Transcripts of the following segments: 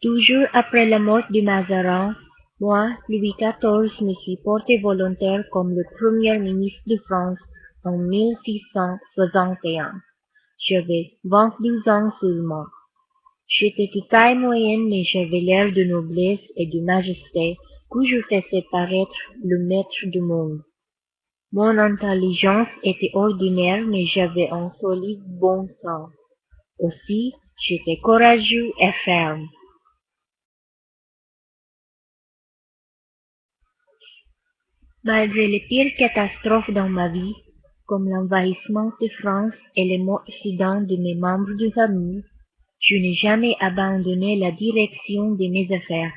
Toujours après la mort de Mazarin, moi, Louis XIV, me suis porté volontaire comme le premier ministre de France en 1661. J'avais 22 ans seulement. J'étais de taille moyenne, mais j'avais l'air de noblesse et de majesté que je faisais paraître le maître du monde. Mon intelligence était ordinaire, mais j'avais un solide bon sens. Aussi, j'étais courageux et ferme. Malgré les pires catastrophes dans ma vie, comme l'envahissement de France et les morts soudains de mes membres de famille, je n'ai jamais abandonné la direction de mes affaires.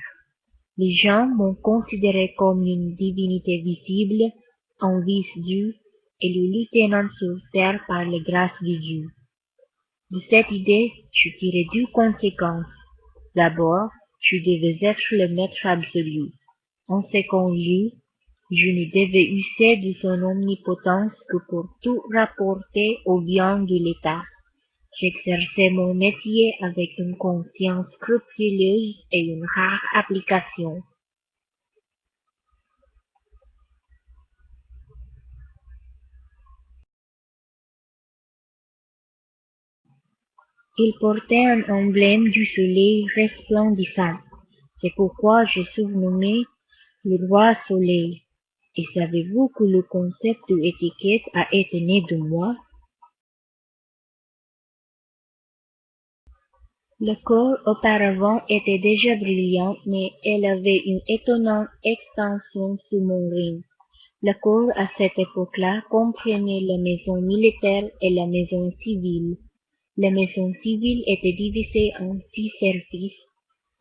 Les gens m'ont considéré comme une divinité visible, un vice-dieu et le lieutenant sur terre par les grâces de Dieu. De cette idée, je tirais deux conséquences. D'abord, je devais être le maître absolu. En second lieu, je ne devais user de son omnipotence que pour tout rapporter au bien de l'État. J'exerçais mon métier avec une conscience scrupuleuse et une rare application. Il portait un emblème du soleil resplendissant. C'est pourquoi je surnommé le roi soleil. Et savez-vous que le concept de étiquette a été né de moi? Le corps auparavant était déjà brillant, mais elle avait une étonnante extension sous mon règne. Le corps à cette époque-là comprenait la maison militaire et la maison civile. La maison civile était divisée en 6 services.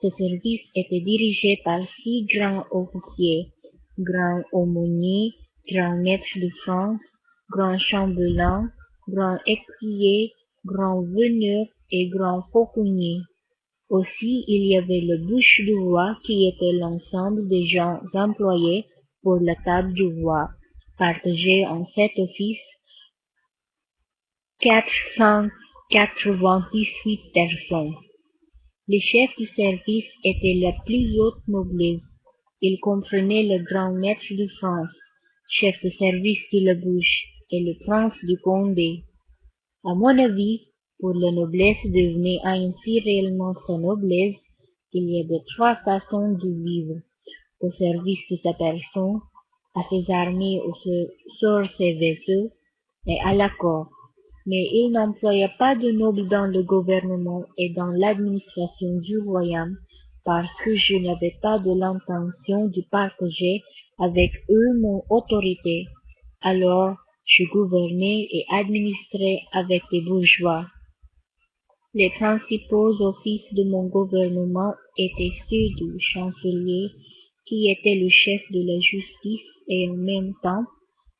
Ce service était dirigé par 6 grands officiers, grand aumônier, grand maître de France, grand chambellan, grand écuyer, grand veneur et grand fauconnier. Aussi, il y avait le bouche du roi qui était l'ensemble des gens employés pour la table du roi, partagé en 7 offices, 498 personnes. Le chef du service était la plus haute noblesse. Il comprenait le grand maître de France, chef de service de la bouche, et le prince du Condé. À mon avis, pour la noblesse devenir ainsi réellement sa noblesse, il y avait 3 façons de vivre: au service de sa personne, à ses armées ou sur ses vaisseaux, et à la cour. Mais il n'employa pas de nobles dans le gouvernement et dans l'administration du royaume, parce que je n'avais pas de l'intention de partager avec eux mon autorité. Alors, je gouvernais et administrais avec des bourgeois. Les principaux offices de mon gouvernement étaient ceux du chancelier, qui était le chef de la justice et en même temps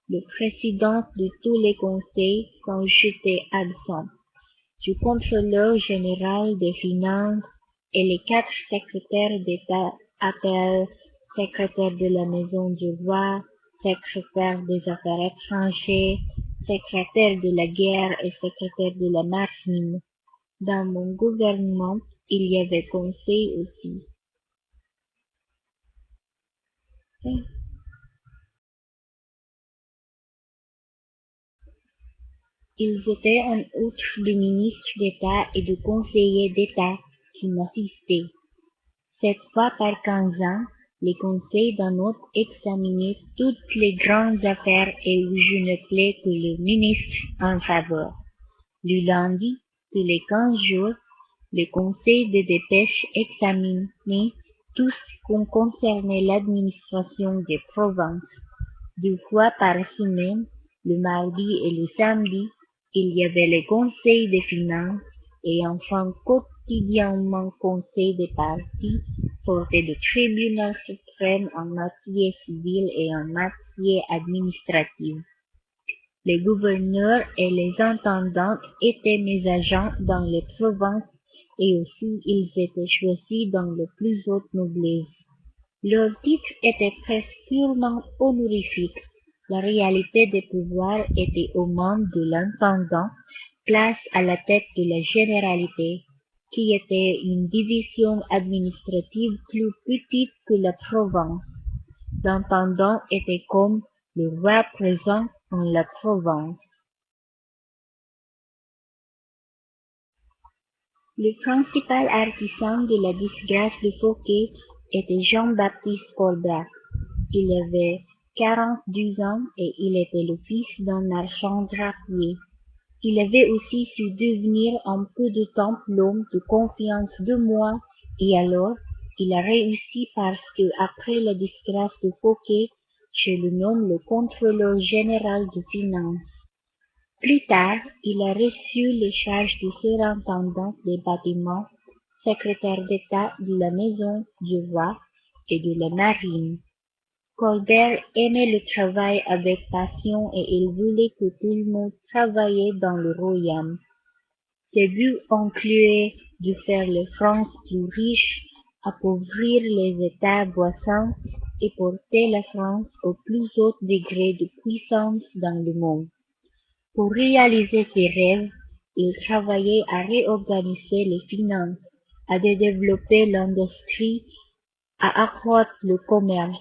le président de tous les conseils quand j'étais absent, du contrôleur général des finances et les 4 secrétaires d'État appellent secrétaire de la maison du roi, secrétaire des affaires étrangères, secrétaire de la guerre et secrétaire de la marine. Dans mon gouvernement, il y avait conseil aussi. Ils étaient en outre de ministres d'État et de conseillers d'État qui m'assistaient. 7 fois par 15 ans, les conseils d'un autre examinaient toutes les grandes affaires et où je ne plais que le ministre en faveur. Le lundi, tous les 15 jours, le conseil de dépêche examinait tout ce qui concernait l'administration des provinces. 2 fois par semaine, le mardi et le samedi, il y avait le conseil des finances et enfin quotidiennement conseil des partis sortait du tribunal suprême en matière civile et en matière administrative. Les gouverneurs et les intendants étaient mes agents dans les provinces et aussi ils étaient choisis dans le plus haute noblesse. Leur titre était presque purement honorifique. La réalité des pouvoirs était aux mains de l'intendant, place à la tête de la généralité. qui était une division administrative plus petite que la province. L'intendant était comme le roi présent en la province. Le principal artisan de la disgrâce de Fouquet était Jean-Baptiste Colbert. Il avait 42 ans et il était le fils d'un marchand drapier. Il avait aussi su devenir en peu de temps l'homme de confiance de moi, et alors il a réussi parce que, après la disgrâce de Fouquet, je le nomme le contrôleur général des finances. Plus tard, il a reçu les charges de surintendant des bâtiments, secrétaire d'État de la Maison du Roi et de la Marine. Colbert aimait le travail avec passion et il voulait que tout le monde travaillait dans le royaume. Ses buts incluaient de faire les France plus riches, appauvrir les États voisins et porter la France au plus haut degré de puissance dans le monde. Pour réaliser ses rêves, il travaillait à réorganiser les finances, à développer l'industrie, à accroître le commerce.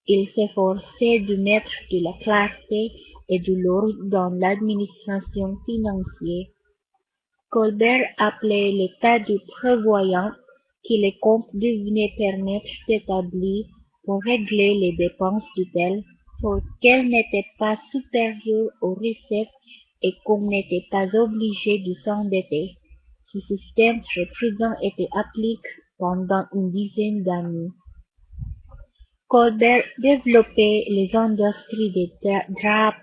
Il s'efforçait de mettre de la clarté et de l'ordre dans l'administration financière. Colbert appelait l'état de prévoyance que les comptes devenaient permettre d'établir pour régler les dépenses de telle sorte qu'elles n'étaient pas supérieures aux recettes et qu'on n'était pas obligé de s'endetter. Ce système très prudent était appliqué pendant une dizaine d'années. Colbert développait les industries des draps,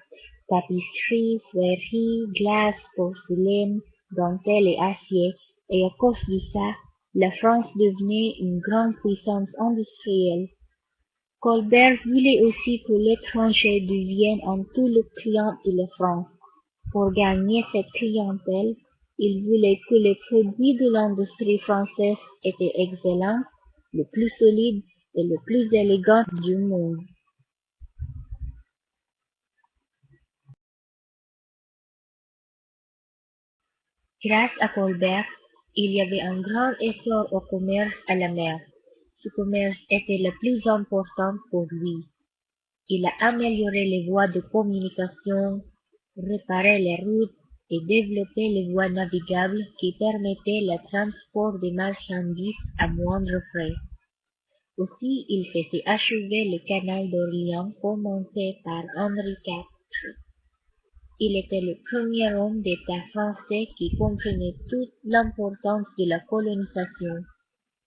tapisseries, soieries, glaces, porcelaine, dentelle et acier, et à cause de ça, la France devenait une grande puissance industrielle. Colbert voulait aussi que l'étranger devienne un tout le client de la France. Pour gagner cette clientèle, il voulait que les produits de l'industrie française étaient excellents, le plus solides et le plus élégant du monde. Grâce à Colbert, il y avait un grand essor au commerce à la mer. Ce commerce était le plus important pour lui. Il a amélioré les voies de communication, réparé les routes et développé les voies navigables qui permettaient le transport des marchandises à moindre frais. Aussi, il faisait achever le canal d'Orléans commencé par Henri IV. Il était le premier homme d'État français qui comprenait toute l'importance de la colonisation.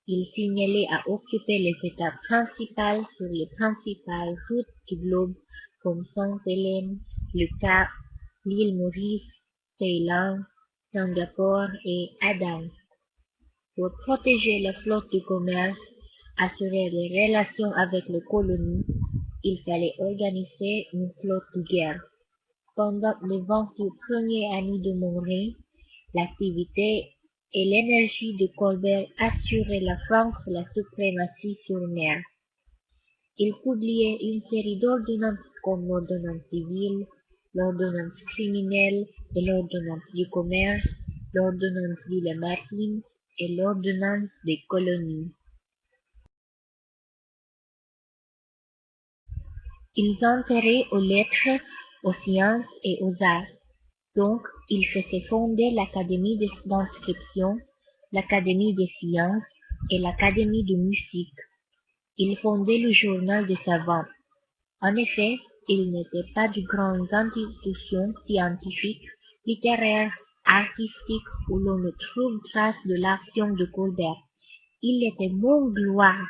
Il signalait à occuper les étapes principales sur les principales routes du globe comme Sainte-Hélène, le Cap, l'île Maurice, Ceylan, Singapour et Aden. Pour protéger la flotte du commerce, assurer les relations avec les colonies, il fallait organiser une flotte de guerre. Pendant les 28 premières années de mon règne, l'activité et l'énergie de Colbert assuraient la France la suprématie sur mer. Il publiait une série d'ordonnances comme l'ordonnance civile, l'ordonnance criminelle et l'ordonnance du commerce, l'ordonnance de la marine et l'ordonnance des colonies. Ils enterraient aux lettres, aux sciences et aux arts. Donc, il faisait fonder l'Académie d'inscription, l'Académie des sciences et l'Académie de musique. Il fondait le journal des savants. En effet, il n'était pas de grandes institutions scientifiques, littéraires, artistiques où l'on ne trouve trace de l'action de Colbert. Il était mon gloire.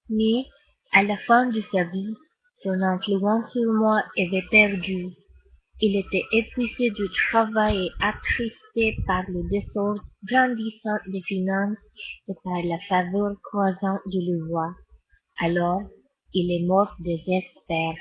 Mais, à la fin de sa vie, son influence sur moi avait perdu. Il était épuisé du travail et attristé par le désordre grandissant des finances et par la faveur croissante de le roi. Alors, il est mort désespéré.